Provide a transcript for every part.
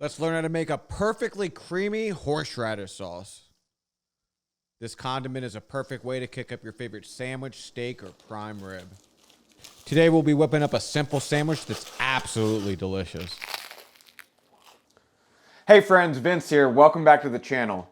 Let's learn how to make a perfectly creamy horseradish sauce. This condiment is a perfect way to kick up your favorite sandwich, steak, or prime rib. Today we'll be whipping up a simple sandwich that's absolutely delicious. Hey friends, Vince here. Welcome back to the channel.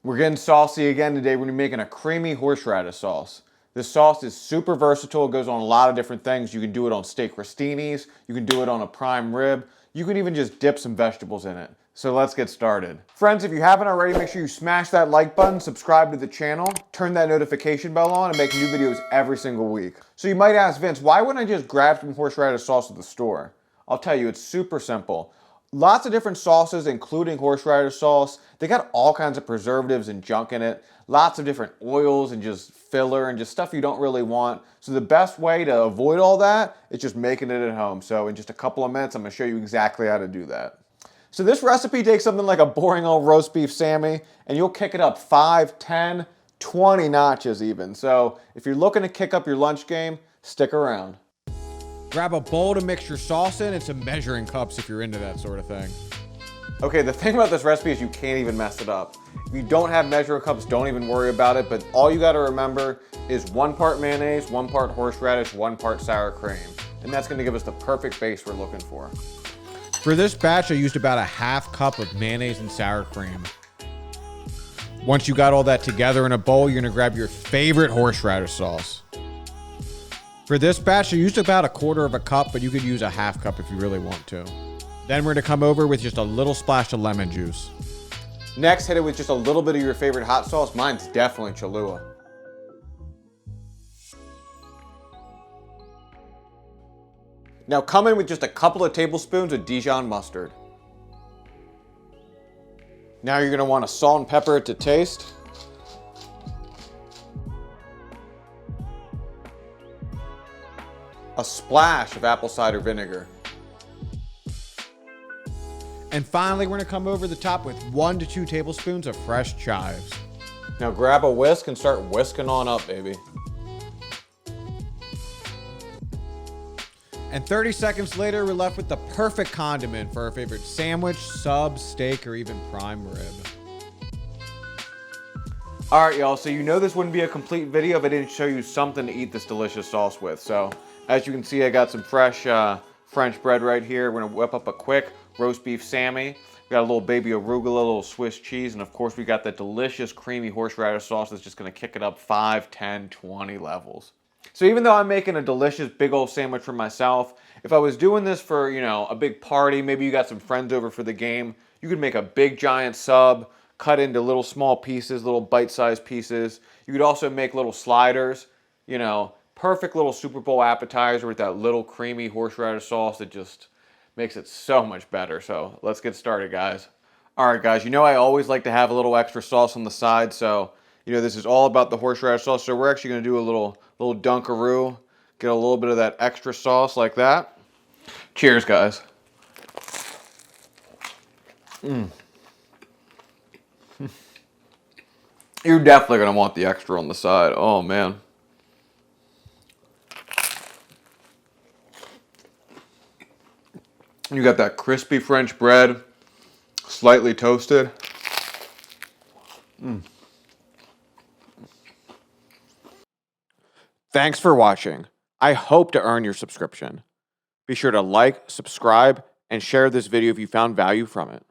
We're getting saucy again today. We're gonna be making a creamy horseradish sauce. This sauce is super versatile. It goes on a lot of different things. You can do it on steak crostinis. You can do it on a prime rib. You can even just dip some vegetables in it. So let's get started. Friends, if you haven't already, make sure you smash that like button, subscribe to the channel, turn that notification bell on, and make new videos every single week. So you might ask, Vince, why wouldn't I just grab some horseradish sauce at the store? I'll tell you, it's super simple. Lots of different sauces, including horseradish sauce. They got all kinds of preservatives and junk in it. Lots of different oils and just filler and just stuff you don't really want. So the best way to avoid all that is just making it at home. So in just a couple of minutes, I'm gonna show you exactly how to do that. So this recipe takes something like a boring old roast beef Sammy and you'll kick it up 5, 10, 20 notches even. So if you're looking to kick up your lunch game, stick around. Grab a bowl to mix your sauce in and some measuring cups if you're into that sort of thing. Okay, the thing about this recipe is you can't even mess it up. If you don't have measuring cups, don't even worry about it, but all you gotta remember is 1 part mayonnaise, 1 part horseradish, 1 part sour cream. And that's gonna give us the perfect base we're looking for. For this batch, I used about a ½ cup of mayonnaise and sour cream. Once you got all that together in a bowl, you're gonna grab your favorite horseradish sauce. For this batch, I used about 1/4 cup, but you could use a ½ cup if you really want to. Then we're gonna come over with just a little splash of lemon juice. Next, hit it with just a little bit of your favorite hot sauce. Mine's definitely Cholula. Now come in with just a couple of tablespoons of Dijon mustard. Now you're gonna wanna salt and pepper it to taste. A splash of apple cider vinegar. And finally, we're gonna come over the top with 1 to 2 tablespoons of fresh chives. Now grab a whisk and start whisking on up, baby. And 30 seconds later, we're left with the perfect condiment for our favorite sandwich, sub, steak, or even prime rib. All right, y'all, so you know this wouldn't be a complete video if I didn't show you something to eat this delicious sauce with. So as you can see, I got some fresh French bread right here. We're gonna whip up a quick roast beef Sammy. We got a little baby arugula, a little Swiss cheese, and of course we got that delicious creamy horseradish sauce that's just gonna kick it up 5, 10, 20 levels. So even though I'm making a delicious big old sandwich for myself, if I was doing this for, you know, a big party, maybe you got some friends over for the game, you could make a big giant sub, cut into little small pieces, little bite-sized pieces. You could also make little sliders, you know, perfect little Super Bowl appetizer with that little creamy horseradish sauce that just makes it so much better. So let's get started, guys. All right, guys, you know I always like to have a little extra sauce on the side, so you know this is all about the horseradish sauce. So we're actually gonna do a little dunkaroo, get a little bit of that extra sauce like that. Cheers, guys. You're definitely gonna want the extra on the side. Oh man. You got that crispy French bread, slightly toasted. Thanks for watching. I hope to earn your subscription. Be sure to like, subscribe, and share this video if you found value from it.